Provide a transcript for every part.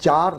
4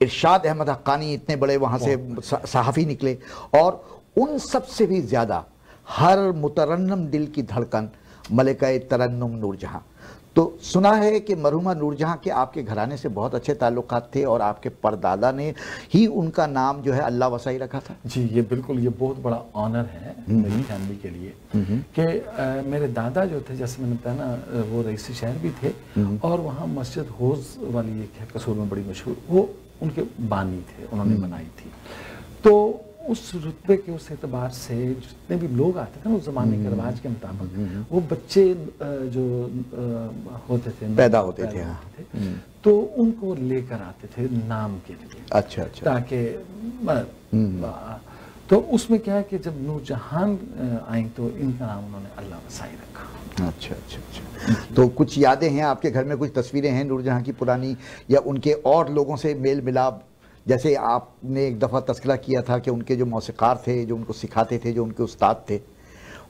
ارشاد احمد حقانی اتنے بڑے وہاں سے صحافی نکلے، اور ان سب سے بھی زیادہ ہر مترنم دل کی دھڑکن ملکہ ترنم نور جہاں. تو سنا ہے کہ مرحومہ نور جہاں کے آپ کے گھرانے سے بہت اچھے تعلقات تھے، اور آپ کے پردادا نے ہی ان کا نام جو ہے اللہ وسائی رکھا تھا. جی یہ بالکل، یہ بہت بڑا آنر ہے میری فیملی کے لیے کہ میرے دادا جو تھے، جیسے میں نے بتایا نا، وہ رئیس شہر بھی تھے، اور وہاں مسجد حوض والی ایک ہے قصور میں بڑی مشہور، وہ ان کے بانی تھے، انہوں نے بنائی تھی. تو اس رتبے کے اس اعتبار سے جتنے بھی لوگ آتے تھے نا اس زمانے کے رواج کے مطابق، وہ بچے جو ہوتے تھے پیدا ہوتے تھے تو ان کو لے کر آتے تھے نام کے لیے. اچھا اچھا. تاکہ تو اس میں کیا ہے کہ جب نور جہان آئیں تو ان کا نام انہوں نے اللہ وسائی رکھا. اچھا اچھا اچھا. تو کچھ یادیں ہیں آپ کے گھر میں، کچھ تصویریں ہیں نور جہاں کی پرانی، یا ان کے اور لوگوں سے میل ملاپ؟ جیسے آپ نے ایک دفعہ تذکرہ کیا تھا کہ ان کے جو موسیقار تھے، جو ان کو سکھاتے تھے، جو ان کے استاد تھے،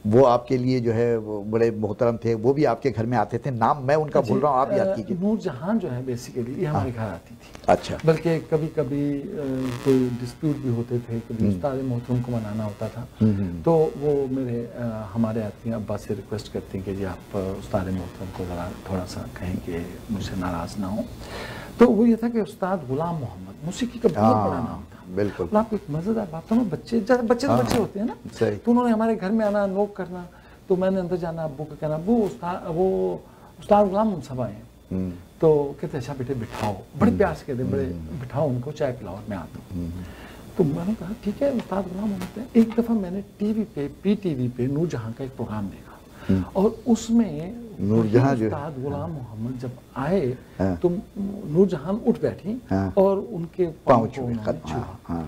وہ آپ کے لیے جو ہے وہ بڑے محترم تھے، وہ بھی آپ کے گھر میں آتے تھے. نام میں ان کا بھول رہا ہوں، آپ یاد کیجئے. نور جہان جو ہے بیسیکلی یہ ہمارے گھر آتی تھی. اچھا. بلکہ کبھی کبھی کوئی ڈسپیوٹ بھی ہوتے تھے، کبھی استاد محترم کو منانا ہوتا تھا، تو وہ ہمارے آتی ہیں ابا سے ریکویسٹ کرتی ہیں کہ جی آپ استاد محترم کو ذرا تھوڑا سا کہیں کہ مجھ سے ناراض نہ ہوں. تو وہ یہ تھا کہ استاد غلام محمد موسیقی کا بہت بڑا نام تھا. بالکل. آپ کو ایک مزیدار بات ہے، بچے تو بچے ہوتے ہیں نا، تو انہوں نے ہمارے گھر میں آنا، نوک کرنا، تو میں نے اندر جانا، ابو کو کہنا ابو وہ استاد غلام صاحب آئے ہیں. تو کہتے اچھا بیٹے بٹھاؤ، بڑے پیار سے کہتے بڑے بٹھاؤ ان کو، چائے پلاؤ، میں آتا ہوں. تو میں نے کہا ٹھیک ہے استاد غلام محمد. ایک دفعہ میں نے ٹی وی پہ پی ٹی وی پہ نور جہاں کا ایک پروگرام دیکھا، اور اس میں نور جہاں جو استاد غلام محمد جب آئے تو نور جہان اٹھ بیٹھی اور ان کے پاؤں کو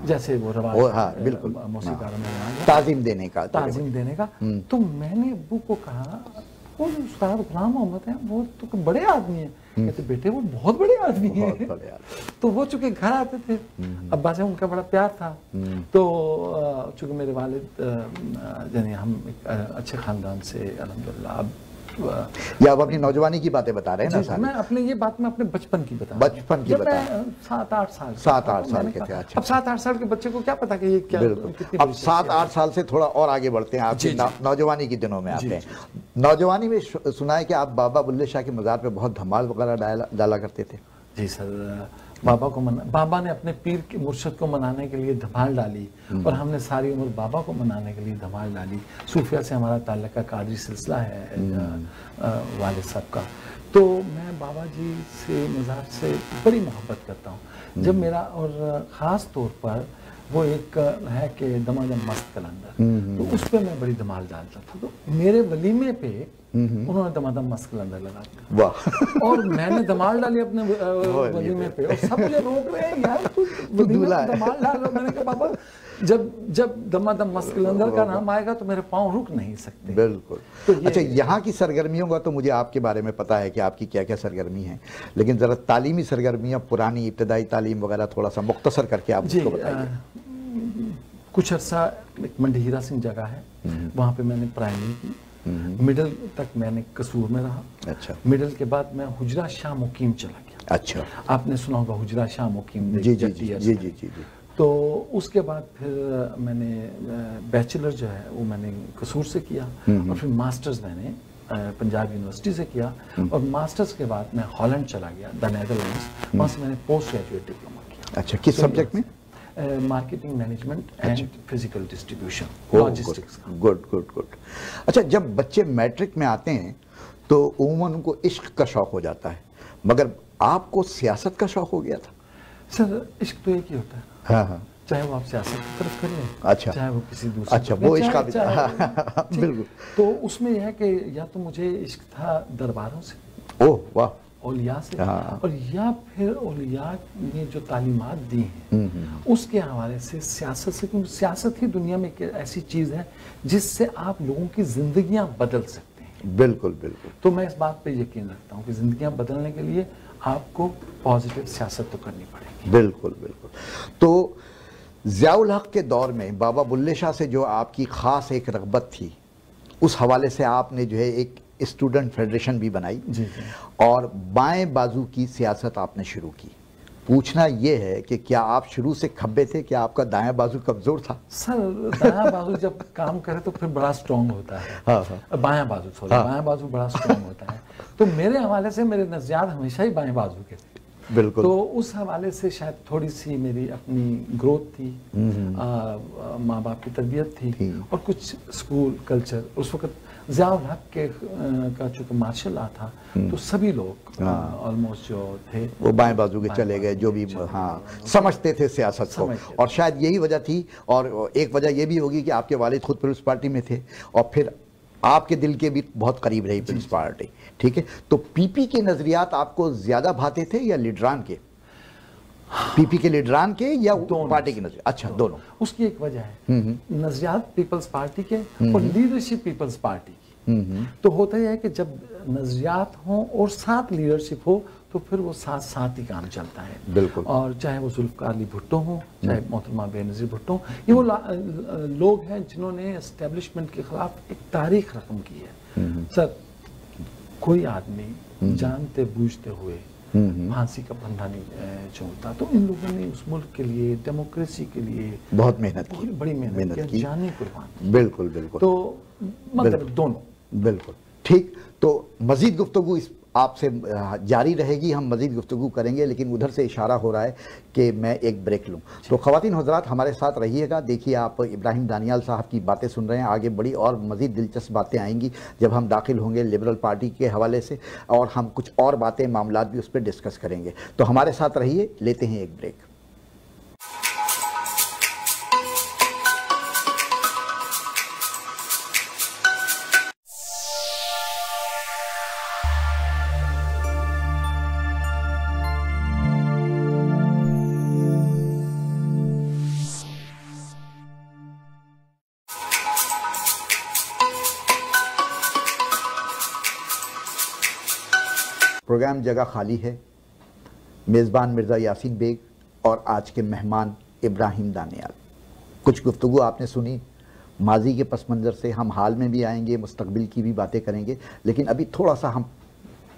جیسے وہ رواج بالکل موسیقاروں میں تعظیم دینے کا. تو میں نے ابو کو کہا وہ استاد غلام محمد ہیں، وہ تو بڑے آدمی ہیں. کہتے بیٹے وہ بہت بڑے آدمی ہیں. تو وہ چونکہ گھر آتے تھے، ابا سے ان کا بڑا پیار تھا، تو چونکہ میرے والد یعنی ہم ایک اچھے خاندان سے الحمدللہ. یا آپ اپنی نوجوانی کی باتیں بتا رہے ہیں نا؟ میں اپنے یہ بات میں اپنے بچپن کی بتا، بچپن کی بتا. 7-8 سال 7-8 سال کے تھے. اچھا. اب 7-8 سال کے بچے کو کیا پتا کہ یہ کیا. اب 7-8 سال سے تھوڑا اور آگے بڑھتے ہیں، آپ کی نوجوانی کے دنوں میں آتے ہیں. نوجوانی میں سنا ہے کہ آپ بابا بلے شاہ کے مزار پہ بہت دھمال وغیرہ ڈالا کرتے تھے. جی سر، بابا نے اپنے پیر کے مرشد کو منانے کے لیے دھمال ڈالی، اور ہم نے ساری عمر بابا کو منانے کے لیے دھمال ڈالی. صوفیہ سے ہمارا تعلق قادری سلسلہ ہے والد صاحب کا. تو میں بابا جی سے مزار سے بڑی محبت کرتا ہوں. جب میرا اور خاص طور پر وہ ایک ہے کہ دمادم مست کلندر، تو اس پہ میں بڑی دھمال ڈالتا تھا. تو میرے ولیمے پہ انہوں نے دمادم مست کلندر لگا دیا، اور میں نے دھمال ڈالی اپنے ولیمے پہ، اور سب مجھے روک رہے ہیں یار تو ولیمے پہ دھمال ڈال رہا. میں نے کہا بابا جب دمادم مست کلندر کا نام آئے گا تو میرے پاؤں رک نہیں سکتے. بالکل. اچھا، یہاں کی سرگرمیوں کا تو مجھے آپ کے بارے میں پتا ہے کہ آپ کی کیا کیا سرگرمی ہیں، لیکن ذرا تعلیمی سرگرمیاں، پرانی ابتدائی تعلیم وغیرہ تھوڑا سا مختصر کر کے آپ اس کو بتائیے. کچھ عرصہ منڈی ہیرا سنگھ جگہ ہے، وہاں پہ میں نے پرائمری کی. مڈل تک میں نے قصور میں رہا. اچھا. مڈل کے بعد میں حجرہ شاہ مقیم چلا گیا. اچھا. آپ نے سنا ہوگا حجرہ شاہ مقیم. جی جی جی جی جی جی. تو اس کے بعد پھر میں نے بیچلر جو ہے وہ میں نے قصور سے کیا، اور پھر ماسٹرز میں نے پنجاب یونیورسٹی سے کیا، اور ماسٹرز کے بعد میں ہالینڈ چلا گیا، دا نیدرلینڈز. وہاں سے میں نے پوسٹ گریجویٹ ڈپلوما کیا. اچھا. کس سبجیکٹ میں؟ Marketing management and physical distribution, logistics. Good good good. اچھا، جب بچے میٹرک میں آتے ہیں تو عموماً ان کو عشق کا شوق ہو جاتا ہے، مگر آپ کو سیاست کا شوق ہو گیا تھا؟ سر عشق تو ایک ہی ہوتا ہے. ہاں ہاں. چاہے وہ آپ سیاست کی طرف کر لیں، اچھا، چاہے وہ کسی دوسرے. اچھا، وہ عشق کا بالکل. تو اس میں یہ ہے کہ یا تو مجھے عشق تھا درباروں سے، اوہ واہ، اولیاء سے، اور یا پھر اولیاء نے جو تعلیمات دی ہیں اس کے حوالے سے سیاست سے. کیونکہ سیاست ہی دنیا میں ایک ایسی چیز ہے جس سے آپ لوگوں کی زندگیاں بدل سکتے ہیں. بالکل بالکل. تو میں اس بات پہ یقین رکھتا ہوں کہ زندگیاں بدلنے کے لیے آپ کو پازیٹیو سیاست تو کرنی پڑے گی. بالکل بالکل. تو ضیاء الحق کے دور میں بابا بلے شاہ سے جو آپ کی خاص ایک رغبت تھی، اس حوالے سے آپ نے جو ہے ایک اسٹوڈنٹ فیڈریشن بھی بنائی، اور بائیں بازو کی سیاست آپ نے شروع کی. پوچھنا یہ ہے کہ کیا آپ شروع سے کھبے تھے, کیا آپ کا دایاں بازو کمزور تھا؟ سر دایاں بازو جب کام کرے تو پھر بڑا سٹرونگ ہوتا ہے, بایاں بازو بایاں بازو بڑا سٹرونگ ہوتا ہے. تو میرے حوالے سے میرے نظریات ہمیشہ ہی بائیں بازو کے تھے. بالکل. تو اس حوالے سے شاید تھوڑی سی میری اپنی گروتھ تھی, ماں باپ کی تربیت تھی, اور کچھ اسکول کلچر. اس وقت ضیاء الحق کا چونکہ مارشل آرٹ تھا تو سبھی لوگ آلموسٹ جو تھے وہ بائیں بازو کے چلے گئے, جو بھی سمجھتے تھے سیاست کو. اور شاید یہی وجہ تھی, اور ایک وجہ یہ بھی ہوگی کہ آپ کے والد خود پیپلز پارٹی میں تھے, اور پھر آپ کے دل کے بھی بہت قریب رہی پیپلز پارٹی. ٹھیک ہے, تو پی پی کے نظریات آپ کو زیادہ بھاتے تھے یا لیڈران کے؟ پی پی کے لیڈران کے یا پارٹی کے نظریات؟ اچھا, دونوں. اس کی ایک وجہ ہے, نظریات پیپلز پارٹی کے اور لیڈرشپ پیپلز پارٹی کی. تو ہوتا یہ ہے کہ جب نظریات ہوں اور ساتھ لیڈرشپ ہو تو پھر وہ ساتھ ساتھ ہی کام چلتا ہے. بالکل. اور چاہے وہ ذوالفقار علی بھٹو ہوں, چاہے محترمہ بے نظیر بھٹو ہوں, یہ وہ لوگ ہیں جنہوں نے اسٹیبلشمنٹ کے خلاف ایک تاریخ رقم کی ہے. سر کوئی آدمی جانتے بوجھتے ہوئے پھانسی کا پھندا نہیں چھوڑتا. تو ان لوگوں نے اس ملک کے لیے, ڈیموکریسی کے لیے بہت محنت کی, بڑی محنت کی, جانی قربان. بالکل بالکل. تو مطلب دونوں. بالکل ٹھیک. تو مزید گفتگو آپ سے جاری رہے گی, ہم مزید گفتگو کریں گے, لیکن ادھر سے اشارہ ہو رہا ہے کہ میں ایک بریک لوں. تو خواتین حضرات ہمارے ساتھ رہیے گا. دیکھیے آپ ابراہیم دانیال صاحب کی باتیں سن رہے ہیں, آگے بڑی اور مزید دلچسپ باتیں آئیں گی جب ہم داخل ہوں گے لبرل پارٹی کے حوالے سے, اور ہم کچھ اور باتیں, معاملات بھی اس پہ ڈسکس کریں گے. تو ہمارے ساتھ رہیے, لیتے ہیں ایک بریک. پروگرام جگہ خالی ہے. میزبان مرزا یاسین بیگ اور آج کے مہمان ابراہیم دانیال. کچھ گفتگو آپ نے سنی ماضی کے پس منظر سے, ہم حال میں بھی آئیں گے, مستقبل کی بھی باتیں کریں گے, لیکن ابھی تھوڑا سا ہم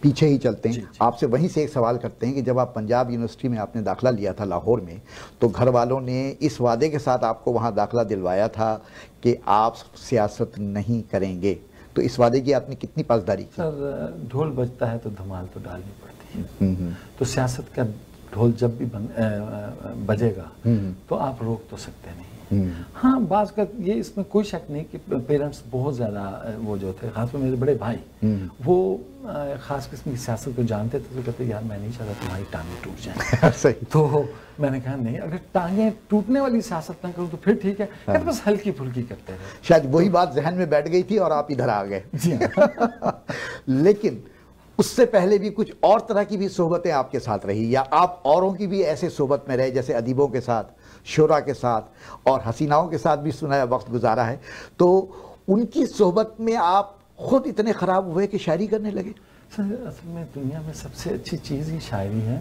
پیچھے ہی چلتے ہیں. آپ سے وہیں سے ایک سوال کرتے ہیں کہ جب آپ پنجاب یونیورسٹی میں آپ نے داخلہ لیا تھا لاہور میں, تو گھر والوں نے اس وعدے کے ساتھ آپ کو وہاں داخلہ دلوایا تھا کہ آپ سیاست نہیں کریں گے, تو اس وعدے کی آپ نے کتنی پاسداری کی؟ سر ڈھول بجتا ہے تو دھمال تو ڈالنی پڑتی ہے. تو سیاست کا ڈھول جب بھی بجے گا تو آپ روک تو سکتے نہیں. ہاں بعض کا یہ اس میں کوئی شک نہیں کہ پیرنٹس بہت زیادہ وہ جو تھے, خاص طور میرے بڑے بھائی, وہ خاص قسم کی سیاست کو جانتے تھے. تو کہتے یار میں نہیں چاہتا تمہاری ٹانگیں ٹوٹ جائیں. تو میں نے کہا نہیں, اگر ٹانگیں ٹوٹنے والی سیاست نہ کروں تو پھر ٹھیک ہے, کہتے بس ہلکی پھلکی کرتے رہے. شاید وہی بات ذہن میں بیٹھ گئی تھی اور آپ ادھر آ گئے. لیکن اس سے پہلے بھی کچھ اور طرح کی بھی صحبتیں آپ کے ساتھ رہی, یا آپ اوروں کی بھی ایسے صحبت میں رہے, جیسے ادیبوں کے ساتھ, شعراء کے ساتھ اور حسیناؤں کے ساتھ بھی سنا وقت گزارا ہے, تو ان کی صحبت میں آپ خود اتنے خراب ہوئے کہ شاعری کرنے لگے؟ اصل میں دنیا میں سب سے اچھی چیز ہی شاعری ہے.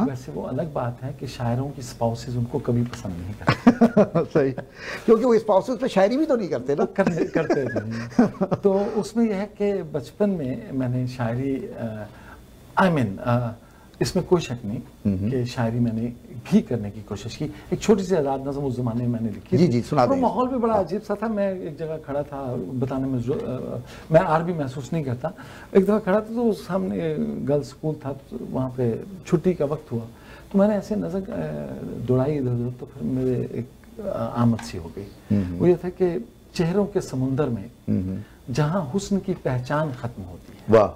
ویسے وہ الگ بات ہے کہ شاعروں کی اسپاؤسز ان کو کبھی پسند نہیں کرتے. صحیح, کیونکہ وہ اسپاؤسز پہ شاعری بھی تو نہیں کرتے نا. کرتے نہیں. تو اس میں یہ ہے کہ بچپن میں نے شاعری, اس میں کوئی شک نہیں کہ شاعری میں نے بھی کرنے کی کوشش کی. ایک چھوٹی سی آزاد نظم اس زمانے میں نے لکھی. جی سنا دیں. ماحول بھی بڑا عجیب سا تھا. میں ایک جگہ کھڑا تھا, بتانے میں میں آر بھی محسوس نہیں کرتا. ایک دفعہ کھڑا تھا تو سامنے گرلز اسکول تھا, وہاں پہ چھٹی کا وقت ہوا, تو میں نے ایسے نظر دوڑائی ادھر ادھر, تو پھر میرے ایک آمد سی ہو گئی. وہ یہ تھا کہ چہروں کے سمندر میں جہاں حسن کی پہچان ختم ہوتی ہے, واہ,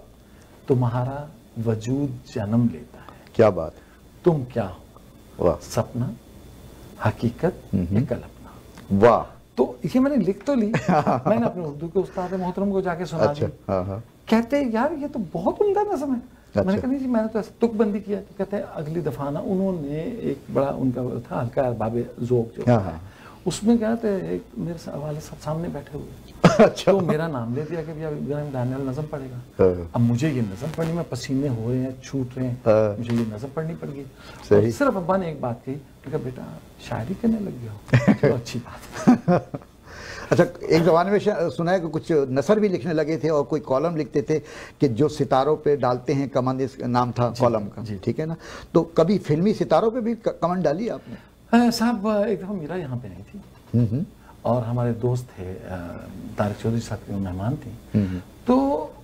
تمہارا وجود جنم لیتا ہے. کیا بات. تم کیا ہو, سپنا, حقیقت, یا کلپنا. واہ. تو یہ میں نے لکھ تو لی, میں نے اپنے اردو کے استاد محترم کو جا کے سنا دی. کہتے یار یہ تو بہت عمدہ نظم ہے. میں نے کہا نہیں جی میں نے تو ایسا تک بندی کیا. تو کہتے ہیں اگلی دفعہ نا انہوں نے ایک بڑا ان کا تھا ہلکا ارباب ذوق جو اس میں کہتے ایک میرے والد صاحب سامنے بیٹھے ہوئے, تو میرا نام لے دیا کہ ابراہیم دانیال نظم پڑھے گا. اب مجھے یہ نظم پڑھنی, میں پسینے ہو رہے ہیں, چھوٹ رہے ہیں, مجھے یہ نظم پڑھنی پڑ گئی. صرف ابا نے ایک بات کہی کہ بیٹا شاعری کرنے لگ گیا ہو. اچھی بات. اچھا ایک زمانے میں سنا ہے کہ کچھ نثر بھی لکھنے لگے تھے اور کوئی کالم لکھتے تھے کہ جو ستاروں پہ ڈالتے ہیں کمند، اس نام تھا کالم کا، ٹھیک ہے نا؟ تو کبھی فلمی ستاروں پہ بھی کمند ڈالی آپ نے؟ صاحب ایک دفعہ میرا یہاں پہ نہیں تھی اور ہمارے دوست تھے طارق چودھری صاحب کے مہمان تھیں، تو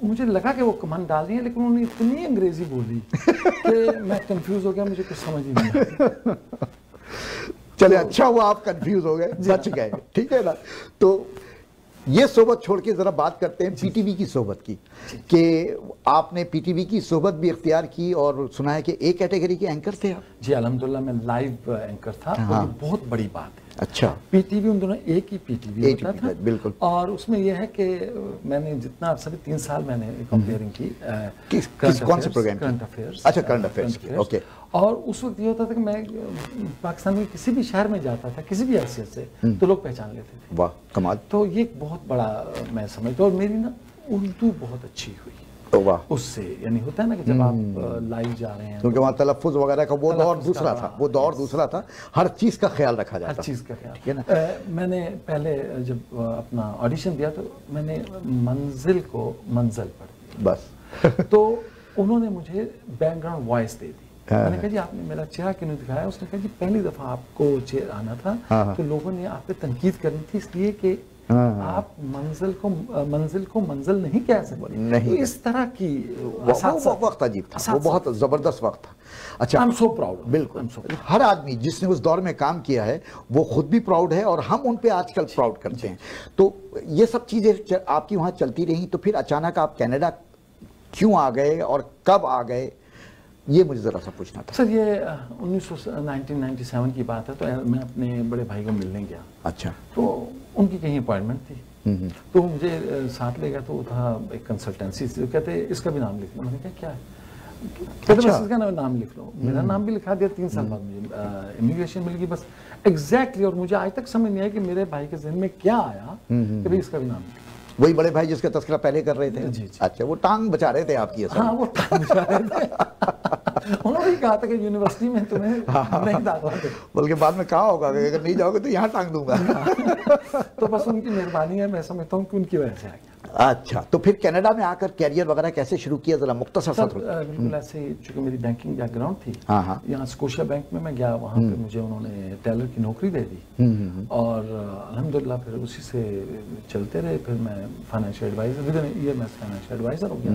مجھے لگا کہ وہ کمند ڈال رہی ہیں، لیکن انہوں نے اتنی انگریزی بولی کہ میں کنفیوز ہو گیا، مجھے کچھ سمجھ ہی نہیں آیا۔ چلے اچھا ہوا آپ کنفیوز ہو گئے، بچ گئے، ٹھیک ہے نا؟ تو یہ صحبت چھوڑ کے ذرا بات کرتے ہیں پی ٹی وی کی صحبت کی، کہ آپ نے پی ٹی وی کی صحبت بھی اختیار کی اور سنا ہے کہ اے کیٹیگری کے اینکر تھے آپ؟ جی الحمدللہ میں لائیو اینکر تھا، اور یہ بہت بڑی بات ہے۔ اچھا، پی ٹی وی ان دونوں ایک ہی پی ٹی وی ہوتا تھا، بالکل، اور اس میں یہ ہے کہ میں نے جتنا سبھی 3 سال میں نے کمپیئرنگ کی، کون سے پروگرام؟ Current affairs. اچھا کرنٹ افیئرس، اوکے۔ اور اس وقت یہ ہوتا تھا کہ میں پاکستان میں کسی بھی شہر میں جاتا تھا کسی بھی حیثیت سے تو لوگ پہچان لیتے تھے۔ واہ کمال۔ تو یہ ایک بہت بڑا میں سمجھتا ہوں، اور میری نا اردو بہت اچھی ہوئی اس سے، یعنی ہوتا ہے نا کہ جب آپ لائیو جا رہے ہیں، کیونکہ وہاں تلفظ وغیرہ کا وہ دور دوسرا تھا، وہ دور دوسرا تھا، ہر چیز کا خیال رکھا جاتا، ہر چیز کا خیال۔ میں نے پہلے جب اپنا آڈیشن دیا تو میں نے منزل کو منزل پڑھ دیا بس، تو انہوں نے مجھے بیک گراؤنڈ وائس دے دی۔ میں نے کہا جی آپ نے میرا چہرہ کیوں نہیں دکھایا؟ اس نے کہا جی پہلی دفعہ آپ کو آنا تھا تو لوگوں نے آپ پہ تنقید کرنی تھی، اس لیے کہ آپ منزل کو منزل نہیں کہہ سکتے۔ اس طرح کی وقت عجیب تھا، وہ بہت زبردست وقت تھا۔ اچھا، I'm so proud. بالکل، ہر آدمی جس نے اس دور میں کام کیا ہے وہ خود بھی پراؤڈ ہے اور ہم ان پہ آج کل پراؤڈ کرتے ہیں۔ تو یہ سب چیزیں آپ کی وہاں چلتی رہیں، تو پھر اچانک آپ کینیڈا کیوں آ گئے اور کب آ گئے، یہ مجھے ذرا سا پوچھنا تھا۔ سر یہ 1997 کی بات ہے، تو میں اپنے بڑے بھائی کو ملنے گیا۔ اچھا، تو ان کی کہیں اپوائنٹمنٹ تھی، تو مجھے ساتھ لے گیا، تو وہ تھا ایک کنسلٹنسی سے، کہتے اس کا بھی نام لکھ لو۔ میں نے کہا کیا ہے؟ کہتے بس اس کا نام لکھ لو۔ میرا نام بھی لکھا دیا، 3 سال بعد مجھے امیگریشن مل گئی، بس ایگزیکٹلی۔ اور مجھے آج تک سمجھ نہیں آیا کہ میرے بھائی کے ذہن میں کیا آیا کہ بھائی اس کا بھی نام لکھ لو۔ وہی بڑے بھائی جس کا تذکرہ پہلے کر رہے تھے؟ جی۔ اچھا، وہ ٹانگ بچا رہے تھے آپ کی؟ ہاں، وہ ٹانگ بچا رہے تھے۔ انہوں نے کہا تھا کہ یونیورسٹی میں تمہیں نہیں داخلہ دے، بلکہ بعد میں کہا ہوگا کہ اگر نہیں جاؤ گے تو یہاں ٹانگ دوں گا۔ تو بس ان کی مہربانی ہے، میں سمجھتا ہوں کہ ان کی وجہ سے آ گیا۔ اچھا، تو پھر کینیڈا میں آ کر کیریئر وغیرہ کیسے شروع کیا، ذرا مختصر سا؟ بالکل ایسے ہی، چونکہ میری بینکنگ بیک گراؤنڈ تھی، یہاں اسکوشیا بینک میں گیا، وہاں پہ مجھے انہوں نے ٹیلر کی نوکری دے دی، اور الحمدللہ پھر اسی سے چلتے رہے۔ پھر میں فائنینشیل ایڈوائزر، ودن ایئر میں فائنینشیل ایڈوائزر ہو گیا،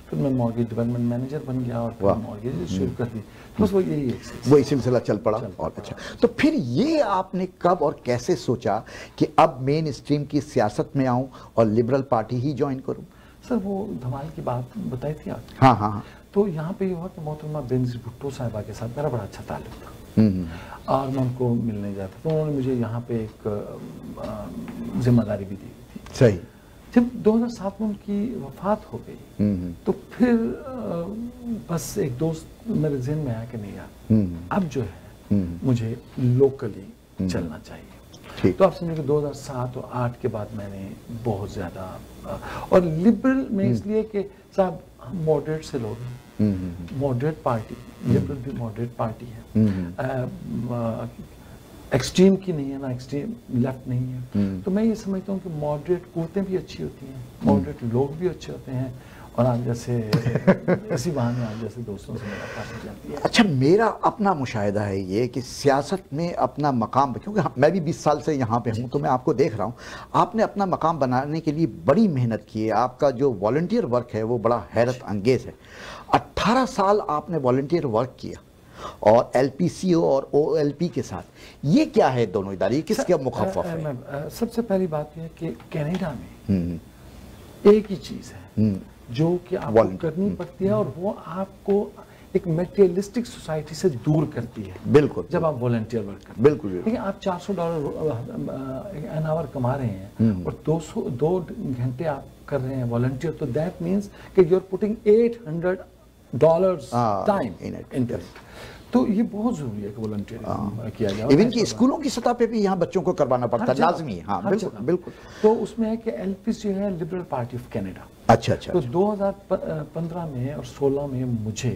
پھر میں مارگیج ڈیولپمنٹ مینیجر بن گیا، اور پھر مارگیج شروع کر دی، بس وہ یہی وہی سلسلہ چل پڑا۔ اور اچھا، تو پھر یہ آپ نے کب اور کیسے سوچا کہ اب مین اسٹریم کی سیاست میں آؤں اور لبرل پارٹی ہی جوائن کروں؟ سر وہ دھمال کی بات بتائی تھی آپ؟ ہاں ہاں۔ تو یہاں پہ یہ ہوا کہ محترمہ بینظیر بھٹو صاحبہ کے ساتھ میرا بڑا اچھا تعلق تھا، اور میں ان کو ملنے جاتا، تو انہوں نے مجھے یہاں پہ ایک ذمہ داری بھی دی تھی۔ صحیح۔ جب 2007 میں ان کی وفات ہو گئی تو پھر بس ایک دوست میرے ذہن میں آیا کہ نہیں یار، اب جو ہے مجھے لوکلی چلنا چاہیے۔ تو آپ سمجھیں کہ 2007 اور 2008 کے بعد میں نے بہت زیادہ، اور لبرل میں اس لیے کہ صاحب ماڈریٹ سے لوگ ہیں، ماڈریٹ پارٹی، لبرل بھی ماڈریٹ پارٹی ہے، ایکسٹریم کی نہیں ہے، نہ ایکسٹریم لیفٹ نہیں ہے۔ تو میں یہ سمجھتا ہوں کہ ماڈریٹ قوتیں بھی اچھی ہوتی ہیں، ماڈریٹ لوگ بھی اچھے ہوتے ہیں، اور آپ جیسے اسی بہانے آپ جیسے دوستوں سے ملاقات ہو جاتی ہے۔ اچھا، میرا اپنا مشاہدہ ہے یہ کہ سیاست میں اپنا مقام، کیونکہ میں بھی 20 سال سے یہاں پہ ہوں تو میں آپ کو دیکھ رہا ہوں، آپ نے اپنا مقام بنانے کے لیے بڑی محنت کی ہے، آپ کا جو والنٹیئر ورک ہے وہ بڑا حیرت انگیز ہے۔ 18 سال آپ نے والنٹیئر ورک کیا، اور ایل پی سی او اور او ایل پی کے ساتھ، یہ کیا ہے دونوں ادارے، کس کا مخفف ہے؟ سب سے پہلی بات یہ ہے کہ کینیڈا میں ایک ہی چیز ہے جو کہ آپ کو کرنی پڑتی ہے، اور وہ آپ کو ایک میٹیریلسٹک سوسائٹی سے دور کرتی ہے۔ بالکل، جب آپ والنٹیئر ورک کرتے ہیں، بالکل، لیکن آپ $400 این آور کما رہے ہیں اور 2 گھنٹے آپ کر رہے ہیں والنٹیئر، تو دیٹ مینس کہ you are putting $800 time into it. تو یہ بہت ضروری ہے کہ والنٹیئر کیا جائے، ایون کہ اسکولوں کی سطح پہ بھی یہاں بچوں کو کروانا پڑتا ہے، لازمی ہے۔ ہاں بالکل بالکل۔ تو اس میں ہے کہ ایل پی سی ہے لبرل پارٹی آف کینیڈا۔ اچھا اچھا۔ تو 2015 میں اور 16 میں مجھے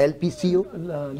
LPCO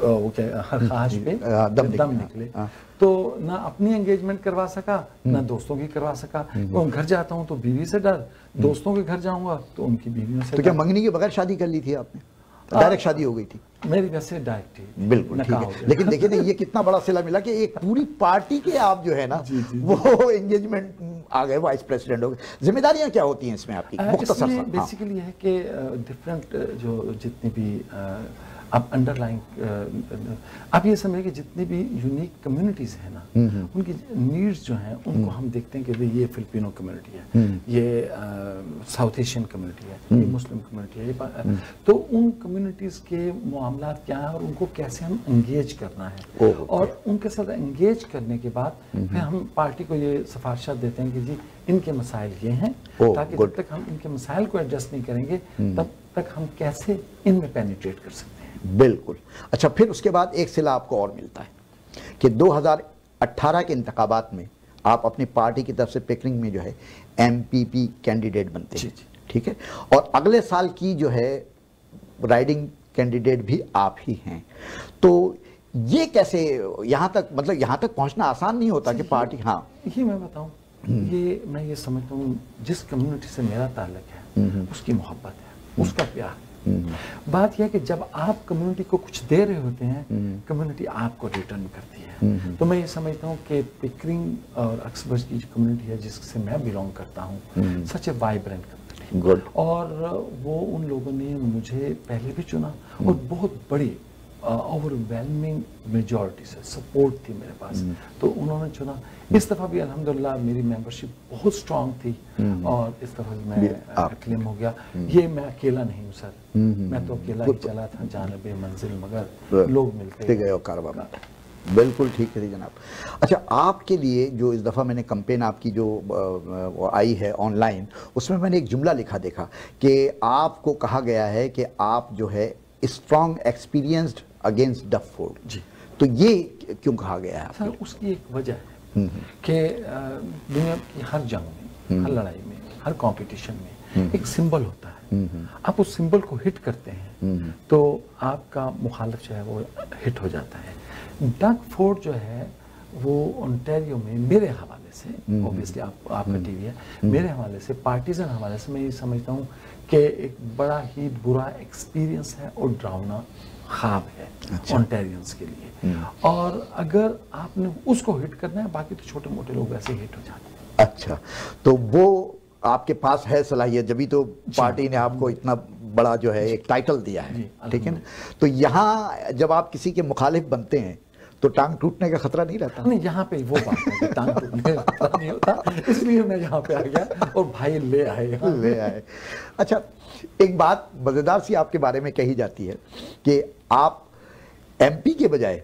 وہ کیا خواہش پہ دم نکلے. تو نہ اپنی انگیجمنٹ کروا سکا نہ دوستوں کی کروا سکا. وہ گھر جاتا ہوں تو بیوی سے ڈر, دوستوں کے گھر جاؤں گا تو ان کی بیویوں سے. تو کیا منگنی کے بغیر شادی کر لی تھی آپ نے؟ ڈائریکٹ شادی ہو گئی تھی؟ میری ویسے ڈائریکٹ تھی. بالکل ٹھیک ہے. لیکن دیکھیں یہ کتنا بڑا صلہ ملا کہ ایک پوری پارٹی کے آپ جو ہے نا وہ انگیجمنٹ آ گئے, وائس پریسیڈنٹ ہو گئے. ذمہ داریاں کیا ہوتی ہیں اس میں آپ کی مختصر سا؟ بیسیکلی یہ ہے کہ ڈفرینٹ جو جتنی بھی اب انڈر لائنگ آپ یہ سمجھیں کہ جتنی بھی یونیک کمیونٹیز ہیں نا ان کی نیڈز جو ہیں ان کو ہم دیکھتے ہیں کہ یہ فلپینو کمیونٹی ہے, یہ ساؤتھ ایشین کمیونٹی ہے, یہ مسلم کمیونٹی ہے. تو ان کمیونٹیز کے معاملات کیا ہیں اور ان کو کیسے ہم انگیج کرنا ہے, اور ان کے ساتھ انگیج کرنے کے بعد پھر ہم پارٹی کو یہ سفارشات دیتے ہیں کہ جی ان کے مسائل یہ ہیں, تاکہ جب تک ہم ان کے مسائل کو ایڈجسٹ نہیں کریں گے تب تک ہم کیسے ان میں پینیٹریٹ کر سکتے ہیں. بالکل. اچھا, پھر اس کے بعد ایک صلہ آپ کو اور ملتا ہے کہ 2018 کے انتخابات میں آپ اپنی پارٹی کی طرف سے پیکرنگ میں جو ہے MPP کینڈیڈیٹ بنتے ہیں. ٹھیک ہے, اور اگلے سال کی جو ہے رائڈنگ کینڈیڈیٹ بھی آپ ہی ہیں. تو یہ کیسے یہاں تک, مطلب یہاں تک پہنچنا آسان نہیں ہوتا کہ پارٹی. ہاں یہ میں بتاؤں, میں یہ سمجھتا ہوں جس کمیونٹی سے میرا تعلق ہے اس کی محبت ہے, اس کا پیار ہے. بات یہ ہے کہ جب آپ کمیونٹی کو کچھ دے رہے ہوتے ہیں کمیونٹی آپ کو ریٹرن کرتی ہے. تو میں یہ سمجھتا ہوں کہ پکرنگ اور اکسبرج کی جو کمیونٹی ہے جس سے میں بیلونگ کرتا ہوں, سچ اے وائبرنٹ کمیونٹی, اور وہ ان لوگوں نے مجھے پہلے بھی چنا اور بہت بڑی اوور ویلمنگ میجورٹی سے سپورٹ تھی میرے پاس, تو انہوں نے چنا. اس دفعہ بھی الحمدللہ میری ممبرشپ بہت سٹرانگ تھی اور اس دفعہ بھی میں کلیم ہو گیا. یہ میں اکیلا نہیں ہوں سر, میں تو اکیلا ہی چلا تھا جانب منزل, مگر لوگ ملتے گئے اور کاروبار. بالکل ٹھیک ہے جناب. اچھا, آپ کے لیے جو اس دفعہ میں نے کمپین آپ کی جو آئی ہے آن لائن, اس میں میں نے ایک جملہ لکھا دیکھا کہ آپ کو کہا گیا ہے کہ آپ جو ہے اسٹرانگ ایکسپیرینسڈ اگینسٹ ڈف فورڈ. جی, تو یہ کیوں کہا گیا ہے؟ سر اس کی ایک وجہ ہے کہ دنیا کی ہر جنگ میں, ہر لڑائی میں, ہر کمپٹیشن میں ایک سمبل ہوتا ہے. آپ اس سمبل کو ہٹ کرتے ہیں تو آپ کا مخالف جو ہے وہ ہٹ ہو جاتا ہے. ڈگ فورڈ جو ہے وہ انٹیریو میں میرے حوالے سے, اوبیسلی آپ کا ٹی وی ہے, میرے حوالے سے پارٹیزن حوالے سے میں یہ سمجھتا ہوں کہ ایک بڑا ہی برا ایکسپیرینس ہے اور ڈراؤنا خواب ہے اونٹیرینز کے لیے. اور اگر آپ نے اس کو ہٹ کرنا ہے, باقی تو چھوٹے موٹے لوگ ویسے ہٹ ہو جاتے ہیں. اچھا, تو وہ آپ کے پاس ہے صلاحیت, جبھی تو پارٹی نے آپ کو اتنا بڑا جو ہے ایک ٹائٹل دیا ہے. ٹھیک ہے نا, تو یہاں جب آپ کسی کے مخالف بنتے ہیں تو ٹانگ ٹوٹنے کا خطرہ نہیں رہتا؟ نہیں, یہاں پہ وہ بات ہے کہ ٹانگ ٹوٹنے کا خطرہ نہیں ہوتا, اس لیے میں یہاں پہ آ گیا اور بھائی لے آئے. اچھا, ایک بات مزیدار سی آپ کے بارے میں کہی جاتی ہے کہ آپ MP کے بجائے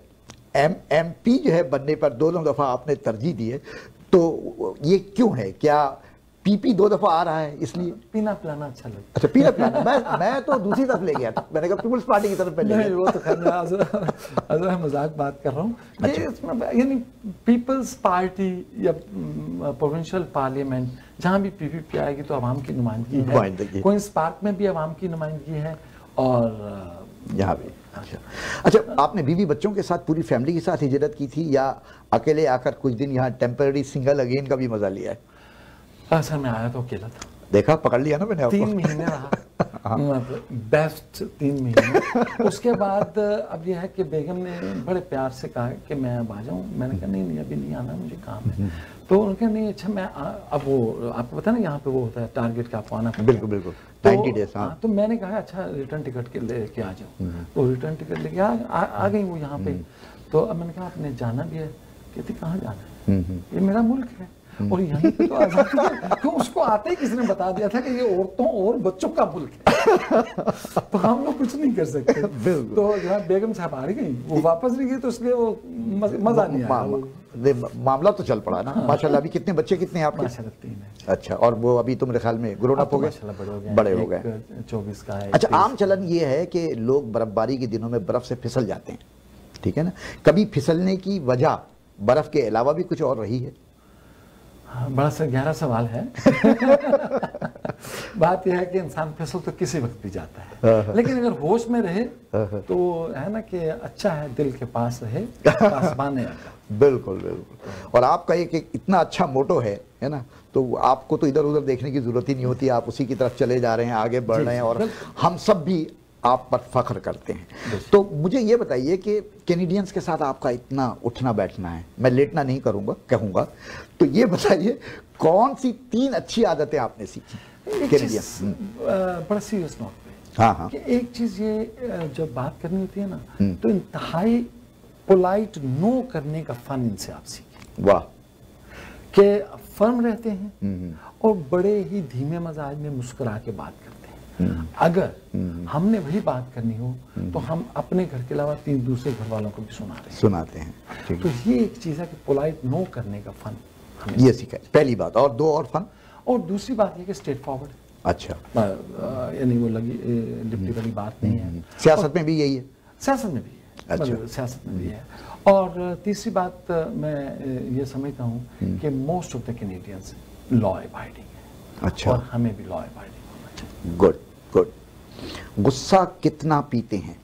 MP جو ہے بننے پر دونوں دفعہ آپ نے ترجیح دی ہے, تو یہ کیوں ہے؟ کیا PP 2 دفعہ آ رہا ہے اس لیے؟ پینا پلانا اچھا لگتا ہے. اچھا, پینا پلانا. میں تو دوسری طرف لے گیا تھا, میں نے کہا پیپلز پارٹی کی طرف پہ لے گیا. نہیں, وہ تو خیر میں مذاق بات کر رہا ہوں کہ اس میں یعنی پیپلز پارٹی یا پروونشل پارلیمنٹ جہاں بھی PPP آئے گی تو عوام کی نمائندگی ہے. کوئنس پارک میں بھی عوام کی نمائندگی ہے اور یہاں بھی. اچھا, آپ نے بیوی بچوں کے ساتھ پوری فیملی کے ساتھ ہجرت کی تھی یا اکیلے آ کر کچھ دن یہاں ٹیمپرری سنگل اگین کا بھی مزہ لیا ہے؟ سر میں آیا تو اکیلا تھا. دیکھا, پکڑ لیا نا میں نے آپ کو. 3 مہینے رہا, بیسٹ 3 مہینے. اس کے بعد اب یہ ہے کہ بیگم نے بڑے پیار سے کہا کہ میں اب آ جاؤں. میں نے کہا نہیں ابھی نہیں آنا, مجھے کام ہے. تو انہوں نے کہا نہیں اچھا میں اب وہ آپ کو پتا نا یہاں پہ وہ ہوتا ہے ٹارگیٹ کا آپ کو آنا. بالکل بالکل, 90 days. ہاں, تو میں نے کہا اچھا ریٹرن ٹکٹ کے لے کے آ جاؤں. تو ریٹرن ٹکٹ لے کے آ گئی وہ یہاں پہ. تو اب میں نے کہا آپ نے جانا بھی ہے. کہتی کہاں جانا ہے؟ یہ میرا ملک ہے اور یہیں پہ تو آزادی ہے. تو اس کو آتے ہی کسی نے بتا دیا تھا کہ یہ عورتوں اور بچوں کا ملک ہے, تو ہم لوگ کچھ نہیں کر سکتے. تو جہاں بیگم صاحب آ گئی, وہ واپس نہیں گئی, تو اس لیے وہ مزہ نہیں آیا. معاملہ تو چل پڑا نا ماشاءاللہ. ابھی کتنے بچے کتنے ہیں آپ کے؟ 3 ہیں. اچھا, اور وہ ابھی تو میرے خیال میں گرون اپ ہو گئے, بڑے ہو گئے. 24 کا ہے. اچھا, عام چلن یہ ہے کہ لوگ برف باری کے دنوں میں برف سے پھسل جاتے ہیں. ٹھیک ہے نا, کبھی پھسلنے کی وجہ برف کے علاوہ بھی کچھ اور رہی ہے؟ بڑا سا گہرا سوال ہے. بات یہ ہے کہ انسان پھسل تو کسی وقت بھی جاتا ہے، لیکن اگر ہوش میں رہے تو ہے نا کہ اچھا ہے دل کے پاس رہے پاسبانے آقا۔ بالکل بالکل، اور آپ کا ایک اتنا اچھا موٹو ہے نا، تو آپ کو تو ادھر ادھر دیکھنے کی ضرورت ہی نہیں ہوتی، آپ اسی کی طرف چلے جا رہے ہیں، آگے بڑھ رہے ہیں، اور ہم سب بھی آپ پر فخر کرتے ہیں۔ تو مجھے یہ بتائیے کہ کینیڈینز کے ساتھ آپ کا اتنا اٹھنا بیٹھنا ہے، میں لیٹنا نہیں کہوں گا، تو یہ بتائیے کون سی 3 اچھی عادتیں آپ نے سیکھی کینیڈین؟ بڑا سیریس نوٹ پہ، ہاں کہ ایک چیز یہ جب بات کرنی ہوتی ہے نا تو انتہائی پولائٹ نو کرنے کا فن ان سے آپ سیکھیں۔ واہ، کہ فرم رہتے ہیں اور بڑے ہی دھیمے مزاج میں مسکرا کے بات کرتے ہیں۔ اگر ہم نے وہی بات کرنی ہو تو ہم اپنے گھر کے علاوہ 3 دوسرے گھر والوں کو بھی سناتے ہیں۔ تو یہ ایک چیز ہے کہ پولائٹ نو کرنے کا فن یہ سیکھا، پہلی بات۔ اور اور فن؟ اور دوسری بات یہ کہ اسٹریٹ فارورڈ، اچھا، یعنی وہ لپٹی والی بات نہیں ہے۔ سیاست میں بھی یہی ہے؟ سیاست میں بھی ہے، سیاست میں بھی ہے۔ اور تیسری بات میں یہ سمجھتا ہوں کہ most of the Canadians law abiding ہے، اچھا، اور ہمیں بھی لا ابائڈنگ ہونا چاہیے۔ Good good. غصہ کتنا پیتے ہیں؟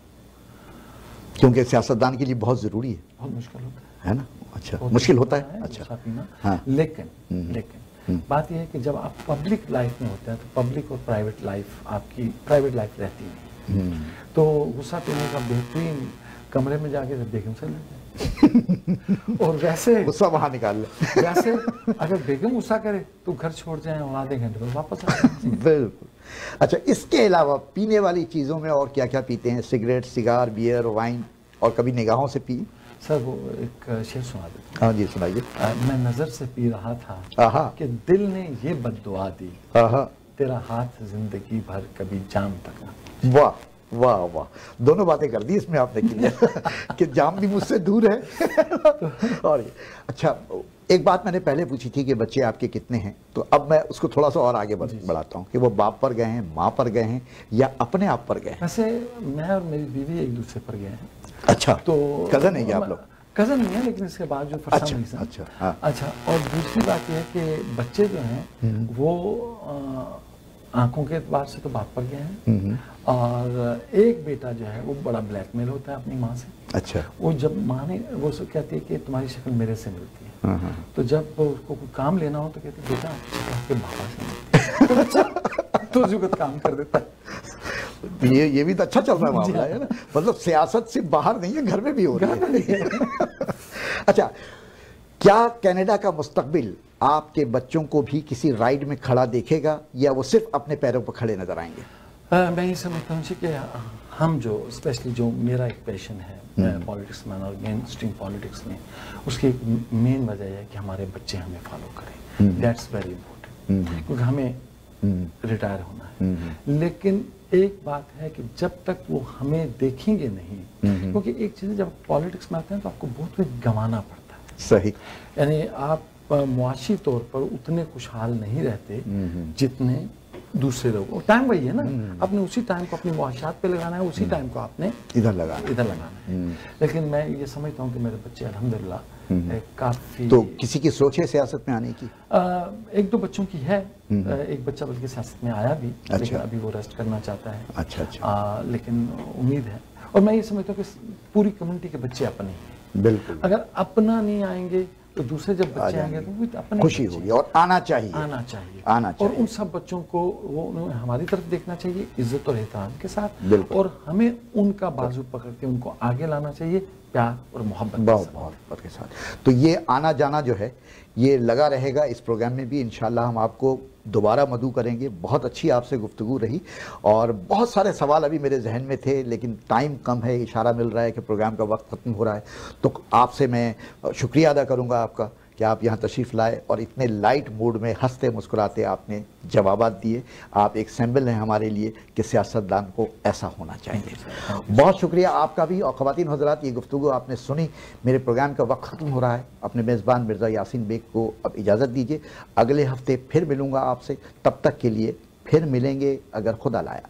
کیونکہ سیاستدان کے لیے بہت ضروری ہے۔ بہت مشکل ہوتا ہے نا؟ اچھا، مشکل ہوتا ہے، اچھا غصہ پینا، ہاں، لیکن بات یہ ہے کہ جب آپ پبلک لائف میں ہوتے ہیں تو پبلک اور پرائیویٹ لائف آپ کی پرائیویٹ لائف رہتی نہیں، تو غصہ پینے کا بہترین کمرے میں جا کے بیگم سے لے جائیں، اور ویسے غصہ وہاں نکال لیں۔ ویسے اگر بیگم غصہ کرے تو گھر چھوڑ جائیں اور آدھے گھنٹے میں واپس آ جائیں۔ بالکل۔ اچھا، اس کے علاوہ پینے والی چیزوں میں اور کیا کیا پیتے ہیں؟ سگریٹ، سگار، بیئر، وائن، اور کبھی نگاہوں سے پی؟ سر وہ ایک شعر سنا دیتا ہوں۔ ہاں جی، سنائیے۔ میں نظر سے پی رہا تھا کہ دل نے یہ بد دعا دی، تیرا ہاتھ زندگی بھر کبھی جام تک نہ۔ واہ واہ واہ، دونوں باتیں کر دی اس میں آپ نے کی کہ جام بھی مجھ سے دور ہے۔ اور اچھا، ایک بات میں نے پہلے پوچھی تھی کہ بچے آپ کے کتنے ہیں، تو اب میں اس کو تھوڑا سا اور آگے بڑھاتا ہوں کہ وہ باپ پر گئے ہیں، ماں پر گئے ہیں، یا اپنے آپ پر گئے ہیں؟ ویسے میں اور میری بیوی ایک دوسرے پر گئے ہیں۔ اچھا، تو کزن ہیں کیا آپ لوگ؟ کزن نہیں ہے، لیکن اس کے بعد جو اچھا، اور دوسری بات یہ ہے کہ بچے جو ہیں وہ آنکھوں کے اعتبار سے تو باپ پر گئے ہیں، اور ایک بیٹا جو ہے وہ بڑا بلیک میل ہوتا ہے اپنی ماں سے۔ اچھا، وہ جب ماں نے وہ کہتی ہے کہ تمہاری شکل میرے سے ملتی ہے، تو جب اس کو کوئی کام لینا ہو تو کہتی ہے بیٹا آپ کے بابا سے ملتی، تو اسی وقت کام کر دیتا ہے۔ یہ بھی تو اچھا چل رہا ہے معاملہ ہے نا، مطلب سیاست سے باہر نہیں ہے، گھر میں بھی ہو رہی ہے۔ اچھا، کیا کینیڈا کا مستقبل آپ کے بچوں کو بھی کسی رائڈ میں کھڑا دیکھے گا، یا وہ صرف اپنے پیروں پر کھڑے نظر آئیں گے؟ میں یہ سمجھتا ہوں کہ ہم جو اسپیشلی جو میرا ایک پیشن ہے پالیٹکس میں اور مین اسٹریم پالیٹکس میں، اس کی ایک مین وجہ ہے کہ ہمارے بچے ہمیں فالو کریں۔ دیٹس ویری امپورٹنٹ، کیونکہ ہمیں ریٹائر ہونا ہے۔ لیکن ایک بات ہے کہ جب تک وہ ہمیں دیکھیں گے نہیں، کیونکہ ایک چیز جب پالیٹکس میں آتے ہیں تو آپ کو بہت کچھ گنوانا پڑتا ہے۔ صحیح، یعنی آپ معاشی طور پر اتنے خوشحال نہیں رہتے جتنے دوسرے لوگ۔ ٹائم وہی ہے نا، آپ نے اسی ٹائم کو اپنی معاشیات پہ لگانا ہے، اسی ٹائم کو آپ نے ادھر لگانا ہے۔ لیکن میں یہ سمجھتا ہوں کہ میرے بچے الحمدللہ کافی۔ تو کسی کی سوچ ہے سیاست میں آنے کی؟ ایک دو بچوں کی ہے، ایک بچہ بلکہ سیاست میں آیا بھی، لیکن ابھی وہ ریسٹ کرنا چاہتا ہے۔ اچھا، لیکن امید ہے، اور میں یہ سمجھتا ہوں کہ پوری کمیونٹی کے بچے اپنے ہیں۔ بالکل، اگر اپنا نہیں آئیں گے تو دوسرے جب بچے آئیں گے تو وہ اپنے خوشی ہوگی، اور آنا چاہیے۔ اور ان سب بچوں کو وہ ہماری طرف دیکھنا چاہیے عزت اور احترام کے ساتھ، بالکل، اور ہمیں ان کا بازو پکڑ کے ان کو آگے لانا چاہیے پیار اور محبت کے ساتھ۔ تو یہ آنا جانا جو ہے یہ لگا رہے گا اس پروگرام میں بھی، انشاءاللہ ہم آپ کو دوبارہ مدعو کریں گے۔ بہت اچھی آپ سے گفتگو رہی، اور بہت سارے سوال ابھی میرے ذہن میں تھے، لیکن ٹائم کم ہے، اشارہ مل رہا ہے کہ پروگرام کا وقت ختم ہو رہا ہے۔ تو آپ سے میں شکریہ ادا کروں گا آپ کا کہ آپ یہاں تشریف لائے، اور اتنے لائٹ موڈ میں ہنستے مسکراتے آپ نے جوابات دیے۔ آپ ایک سمبل ہیں ہمارے لیے کہ سیاستدان کو ایسا ہونا چاہیے۔ بہت شکریہ آپ کا بھی۔ اور خواتین حضرات، یہ گفتگو آپ نے سنی، میرے پروگرام کا وقت ختم ہو رہا ہے۔ اپنے میزبان مرزا یاسین بیگ کو اب اجازت دیجیے، اگلے ہفتے پھر ملوں گا آپ سے، تب تک کے لیے پھر ملیں گے اگر خدا لایا۔